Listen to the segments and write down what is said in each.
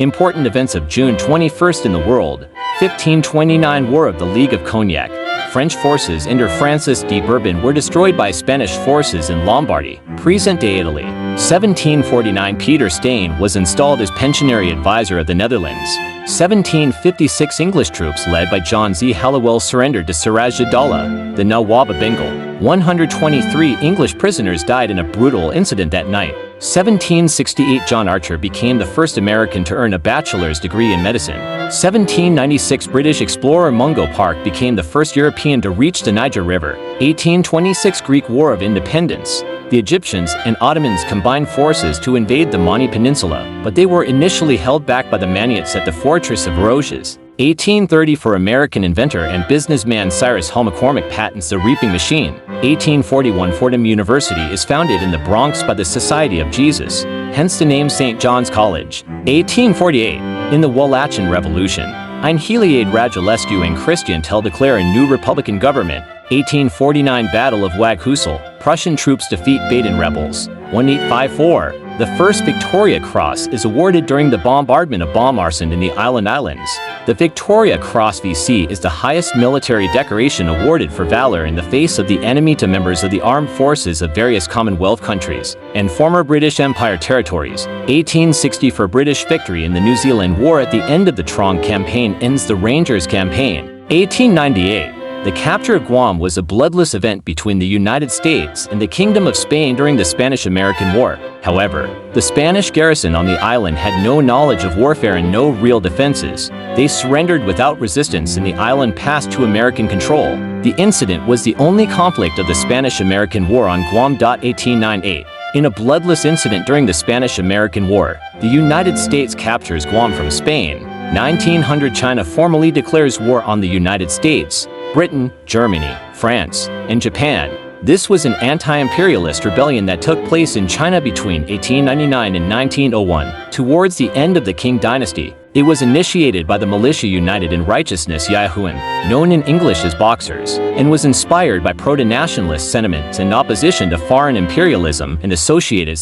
Important events of June 21st in the world. 1529 War of the League of Cognac. French forces under Francis de Bourbon were destroyed by Spanish forces in Lombardy, present-day Italy. 1749 Peter Steyn was installed as pensionary advisor of the Netherlands. 1756 English troops led by John Z. Hallowell surrendered to Siraj Ad-Dawla, the Nawab of Bengal. 123 English prisoners died in a brutal incident that night. 1768 John Archer became the first American to earn a bachelor's degree in medicine. 1796 British explorer Mungo Park became the first European to reach the Niger River. 1826 Greek War of Independence. The Egyptians and Ottomans combined forces to invade the Mani Peninsula, but they were initially held back by the Maniots at the fortress of Roshes. 1830 for American inventor and businessman Cyrus Hall McCormick patents the reaping machine. 1841 Fordham University is founded in the Bronx by the Society of Jesus, hence the name St. John's College. 1848 in the Wallachian Revolution, Ein Heliade Radulescu and Christian Tell declare a new republican government. 1849 Battle of Waghusel, Prussian troops defeat Baden rebels. 1854 the first Victoria Cross is awarded during the bombardment of bomb arson in the Islands. The Victoria Cross VC is the highest military decoration awarded for valor in the face of the enemy to members of the armed forces of various Commonwealth countries and former British Empire territories. 1860 for British victory in the New Zealand War. At the end of the Trong Campaign ends the Rangers Campaign. 1898 the capture of Guam was a bloodless event between the United States and the Kingdom of Spain during the Spanish-American War. However, the Spanish garrison on the island had no knowledge of warfare and no real defenses. They surrendered without resistance and the island passed to American control. The incident was the only conflict of the Spanish-American War on Guam. 1898 in a bloodless incident during the Spanish-American War, the United States captures Guam from Spain. 1900 China formally declares war on the United States, Britain, Germany, France, and Japan. This was an anti-imperialist rebellion that took place in China between 1899 and 1901. Towards the end of the Qing dynasty, it was initiated by the militia United in Righteousness Yahuan, known in English as Boxers, and was inspired by proto-nationalist sentiments and opposition to foreign imperialism and associated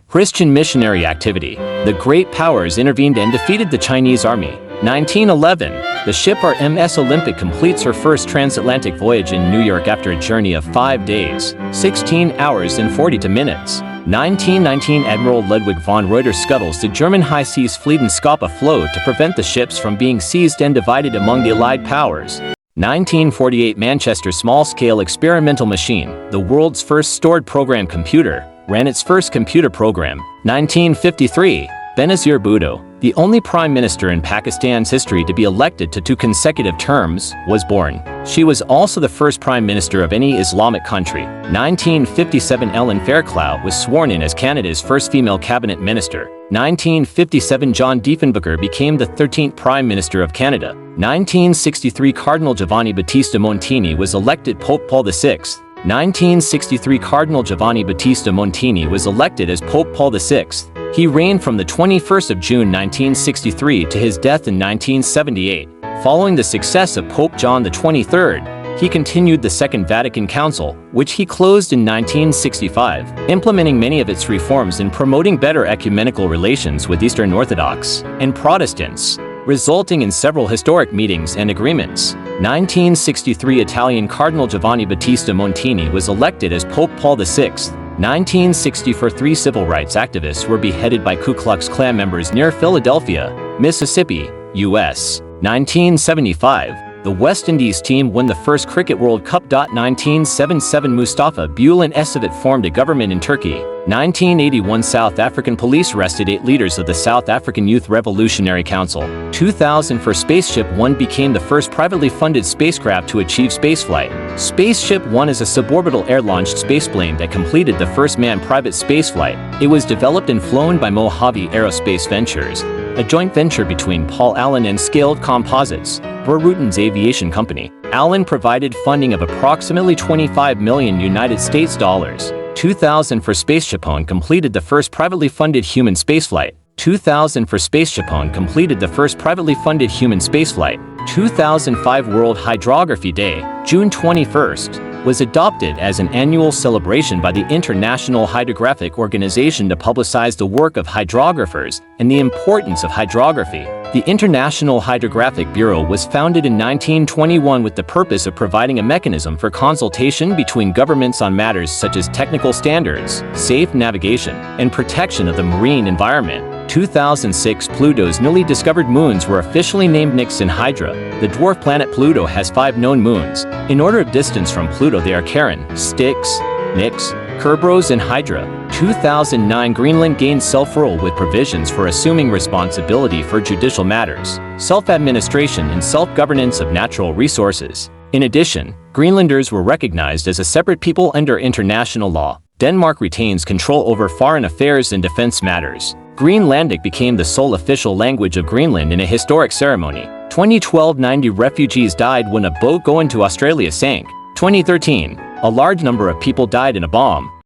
Christian missionary activity. The great powers intervened and defeated the Chinese army. 1911, the ship RMS Olympic completes her first transatlantic voyage in New York after a journey of 5 days, 16 hours and 42 minutes. 1919, Admiral Ludwig von Reuter scuttles the German high seas fleet and Scapa afloat to prevent the ships from being seized and divided among the Allied powers. 1948, Manchester small-scale experimental machine, the world's first stored program computer, ran its first computer program. 1953, Benazir Bhutto, the only prime minister in Pakistan's history to be elected to 2 consecutive terms, was born. She was also the first prime minister of any Islamic country. 1957, Ellen Fairclough was sworn in as Canada's first female cabinet minister. 1957, John Diefenbaker became the 13th prime minister of Canada. 1963, Cardinal Giovanni Battista Montini was elected Pope Paul VI. 1963, Cardinal Giovanni Battista Montini was elected as Pope Paul VI. He reigned from the 21st of June 1963 to his death in 1978. Following the success of Pope John XXIII, he continued the Second Vatican Council, which he closed in 1965, implementing many of its reforms and promoting better ecumenical relations with Eastern Orthodox and Protestants, resulting in several historic meetings and agreements. 1963, Italian Cardinal Giovanni Battista Montini was elected as Pope Paul VI. 1964, 3 civil rights activists were beheaded by Ku Klux Klan members near Philadelphia, Mississippi, U.S. 1975, the West Indies team won the first Cricket World Cup. 1977, Mustafa Bülent Ecevit formed a government in Turkey. 1981, South African police arrested 8 leaders of the South African Youth Revolutionary Council. 2000, for Spaceship One became the first privately funded spacecraft to achieve spaceflight. Spaceship One is a suborbital air-launched spaceplane that completed the first manned private spaceflight. It was developed and flown by Mojave Aerospace Ventures, a joint venture between Paul Allen and Scaled Composites, Beruten's aviation company. Allen provided funding of approximately $25 million United States dollars. 2000, for Spaceship One completed the first privately funded human spaceflight. 2000, for Spaceship One completed the first privately funded human spaceflight. 2005, World Hydrography Day, June 21st. was adopted as an annual celebration by the International Hydrographic Organization to publicize the work of hydrographers and the importance of hydrography. The International Hydrographic Bureau was founded in 1921 with the purpose of providing a mechanism for consultation between governments on matters such as technical standards, safe navigation, and protection of the marine environment. 2006 Pluto's newly discovered moons were officially named Nix and Hydra. The dwarf planet Pluto has 5 known moons. In order of distance from Pluto they are Charon, Styx, Nix, Kerberos, and Hydra. 2009 Greenland gained self-rule with provisions for assuming responsibility for judicial matters, self-administration and self-governance of natural resources. In addition, Greenlanders were recognized as a separate people under international law. Denmark retains control over foreign affairs and defense matters. Greenlandic became the sole official language of Greenland in a historic ceremony. 2012 90 refugees died when a boat going to Australia sank. 2013, a large number of people died in a bomb.